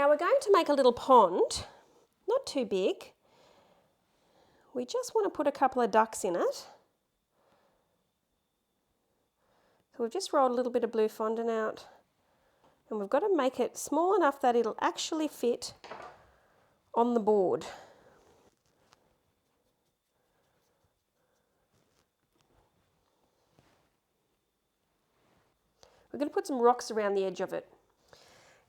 Now we're going to make a little pond, not too big. We just want to put a couple of ducks in it. So we've just rolled a little bit of blue fondant out, and we've got to make it small enough that it'll actually fit on the board. We're going to put some rocks around the edge of it.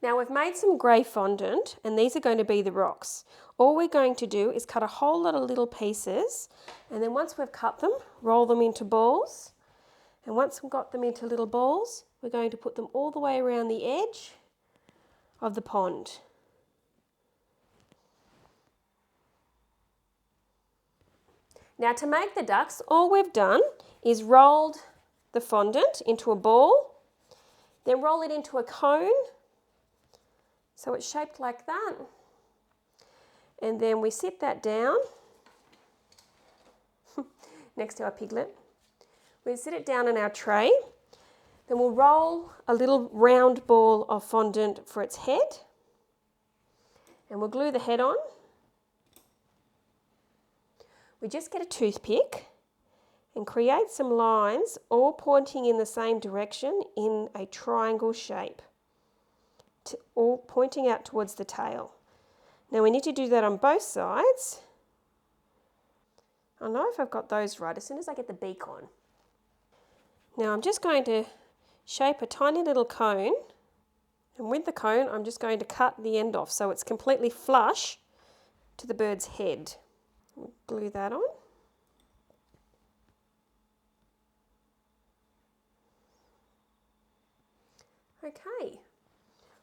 Now we've made some grey fondant, and these are going to be the rocks. All we're going to do is cut a whole lot of little pieces, and then once we've cut them, roll them into balls. And once we've got them into little balls, we're going to put them all the way around the edge of the pond. Now to make the ducks, all we've done is rolled the fondant into a ball, then roll it into a cone, so it's shaped like that. And then we sit that down next to our piglet. We sit it down in our tray. Then we'll roll a little round ball of fondant for its head. And we'll glue the head on. We just get a toothpick and create some lines, all pointing in the same direction in a triangle shape, all pointing out towards the tail. Now we need to do that on both sides. I'll know if I've got those right as soon as I get the beak on. Now I'm just going to shape a tiny little cone, and with the cone I'm just going to cut the end off so it's completely flush to the bird's head. We'll glue that on. Okay,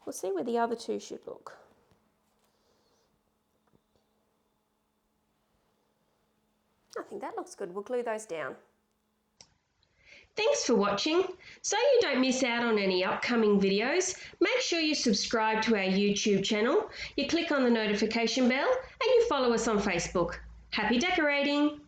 we'll see where the other two should look. I think that looks good. We'll glue those down. Thanks for watching. So you don't miss out on any upcoming videos, make sure you subscribe to our YouTube channel, you click on the notification bell, and you follow us on Facebook. Happy decorating!